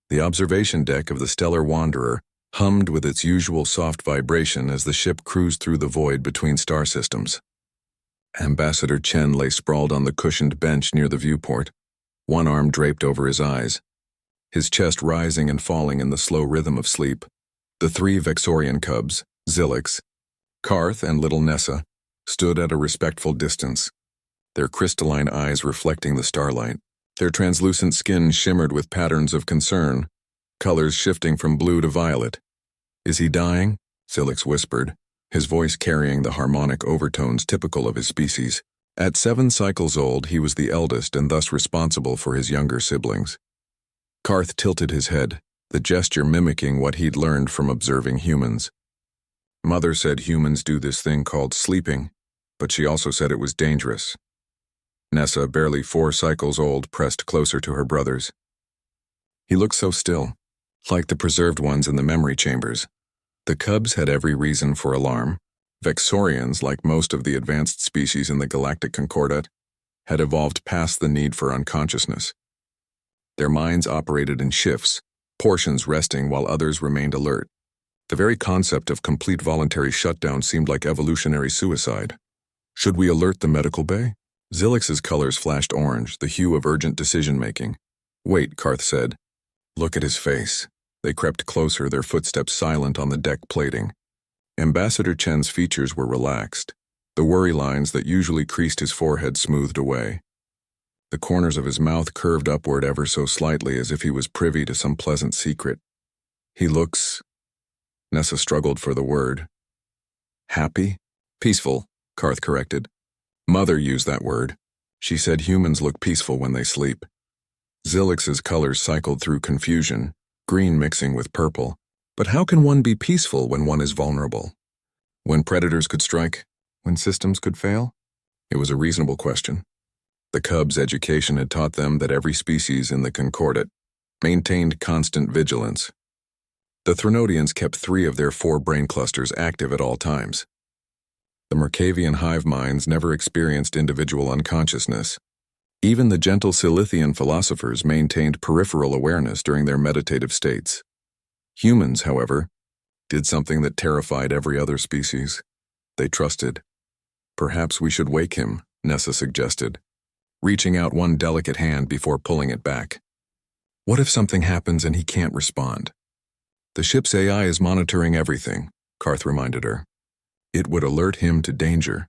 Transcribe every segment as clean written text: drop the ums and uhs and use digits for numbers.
The observation deck of the Stellar Wanderer hummed with its usual soft vibration as the ship cruised through the void between star systems. Ambassador Chen lay sprawled on the cushioned bench near the viewport, one arm draped over his eyes, his chest rising and falling in the slow rhythm of sleep. The three Vexorian cubs, Zilix, Karth, and little Nessa, stood at a respectful distance, their crystalline eyes reflecting the starlight. Their translucent skin shimmered with patterns of concern, colors shifting from blue to violet. "Is he dying?" Zilix whispered, his voice carrying the harmonic overtones typical of his species. At 7 cycles old, he was the eldest and thus responsible for his younger siblings. Karth tilted his head, the gesture mimicking what he'd learned from observing humans. "Mother said humans do this thing called sleeping, but she also said it was dangerous." Nessa, barely 4 cycles old, pressed closer to her brothers. He looked so still, like the preserved ones in the memory chambers. The cubs had every reason for alarm. Vexorians, like most of the advanced species in the galactic concordat, had evolved past the need for unconsciousness. Their minds operated in shifts, portions resting while others remained alert. The very concept of complete voluntary shutdown seemed like evolutionary suicide. "Should we alert the medical bay?" Zilix's colors flashed orange, the hue of urgent decision-making. "Wait," Karth said. "Look at his face." They crept closer, their footsteps silent on the deck plating. Ambassador Chen's features were relaxed, the worry lines that usually creased his forehead smoothed away. The corners of his mouth curved upward ever so slightly as if he was privy to some pleasant secret. "He looks..." Nessa struggled for the word. "Happy?" "Peaceful," Karth corrected. "Mother used that word. She said humans look peaceful when they sleep." Zilix's colors cycled through confusion, green mixing with purple. But how can one be peaceful when one is vulnerable? When predators could strike? When systems could fail? It was a reasonable question. The cubs' education had taught them that every species in the concordat maintained constant vigilance. The Threnodians kept 3 of their 4 brain clusters active at all times. The Mercavian hive minds never experienced individual unconsciousness. Even the gentle Silithian philosophers maintained peripheral awareness during their meditative states. Humans, however, did something that terrified every other species. They trusted. "Perhaps we should wake him," Nessa suggested, reaching out one delicate hand before pulling it back. "What if something happens and he can't respond?" "The ship's AI is monitoring everything," Karth reminded her. "It would alert him to danger."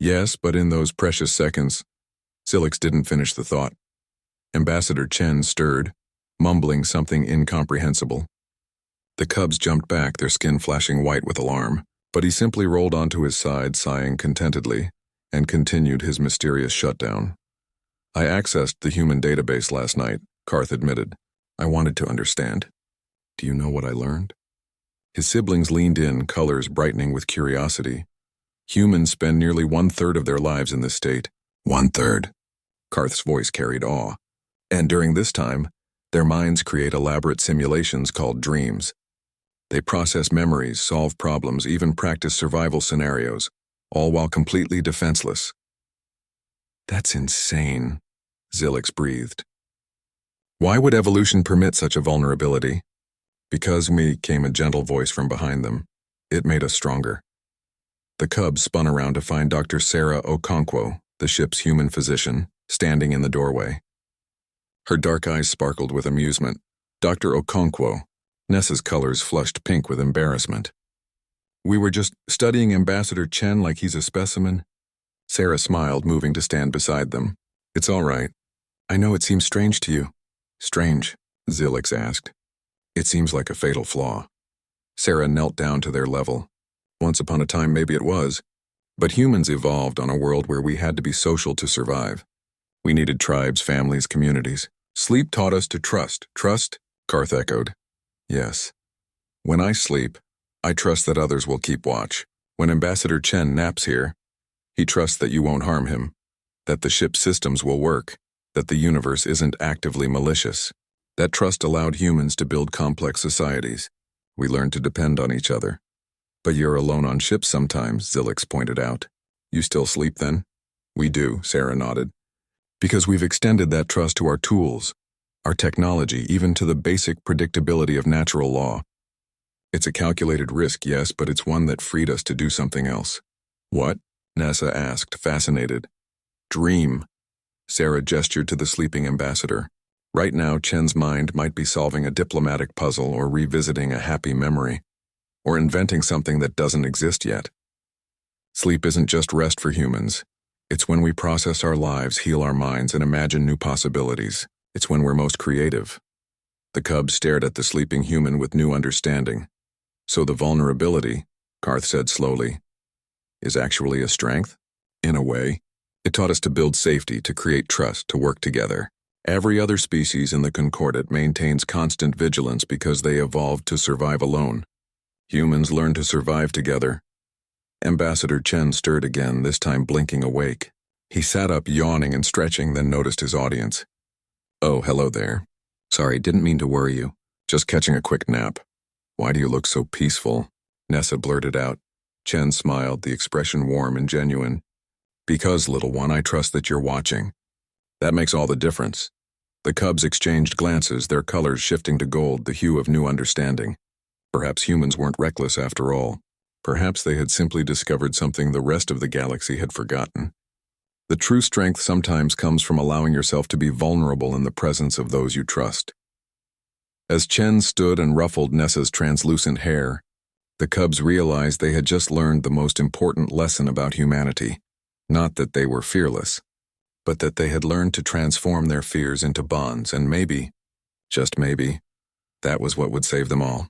"Yes, but in those precious seconds..." Zilix didn't finish the thought. Ambassador Chen stirred, mumbling something incomprehensible. The cubs jumped back, their skin flashing white with alarm, but he simply rolled onto his side, sighing contentedly, and continued his mysterious shutdown. "I accessed the human database last night," Karth admitted. "I wanted to understand. Do you know what I learned?" His siblings leaned in, colors brightening with curiosity. "Humans spend nearly 1/3 of their lives in this state." 1/3. Karth's voice carried awe. "And during this time, their minds create elaborate simulations called dreams. They process memories, solve problems, even practice survival scenarios, all while completely defenseless." "That's insane," Zilix breathed. "Why would evolution permit such a vulnerability?" "Because me," came a gentle voice from behind them. "It made us stronger." The cubs spun around to find Dr. Sarah Okonkwo, the ship's human physician, standing in the doorway. Her dark eyes sparkled with amusement. "Dr. Okonkwo." Nessa's colors flushed pink with embarrassment. "We were just studying Ambassador Chen like he's a specimen." Sarah smiled, moving to stand beside them. "It's all right. I know it seems strange to you." "Strange?" Zilix asked. "It seems like a fatal flaw." Sarah knelt down to their level. "Once upon a time, maybe it was. But humans evolved on a world where we had to be social to survive. We needed tribes, families, communities. Sleep taught us to trust." "Trust?" Karth echoed. "Yes. When I sleep, I trust that others will keep watch. When Ambassador Chen naps here, he trusts that you won't harm him, that the ship's systems will work, that the universe isn't actively malicious. That trust allowed humans to build complex societies. We learned to depend on each other." "But you're alone on ships sometimes," Zilix pointed out. "You still sleep then?" "We do," Sarah nodded. "Because we've extended that trust to our tools. our technology, even to the basic predictability of natural law. It's a calculated risk, yes, but it's one that freed us to do something else. What? Nessa asked, fascinated. Dream. Sarah gestured to the sleeping ambassador. Right now, Chen's mind might be solving a diplomatic puzzle or revisiting a happy memory, or inventing something that doesn't exist yet. Sleep isn't just rest for humans. It's when we process our lives, heal our minds, and imagine new possibilities. It's when we're most creative. The cub stared at the sleeping human with new understanding. So the vulnerability, Karth said slowly, is actually a strength? In a way. It taught us to build safety, to create trust, to work together. Every other species in the Concordat maintains constant vigilance because they evolved to survive alone. Humans learn to survive together. Ambassador Chen stirred again, this time blinking awake. He sat up, yawning and stretching, then noticed his audience. Oh, hello there. Sorry, didn't mean to worry you. Just catching a quick nap. Why do you look so peaceful? Nessa blurted out. Chen smiled, the expression warm and genuine. Because, little one, I trust that you're watching. That makes all the difference. The cubs exchanged glances, their colors shifting to gold, the hue of new understanding. Perhaps humans weren't reckless after all. Perhaps they had simply discovered something the rest of the galaxy had forgotten. The true strength sometimes comes from allowing yourself to be vulnerable in the presence of those you trust. As Chen stood and ruffled Nessa's translucent hair, the cubs realized they had just learned the most important lesson about humanity. Not that they were fearless, but that they had learned to transform their fears into bonds, and maybe, just maybe, that was what would save them all.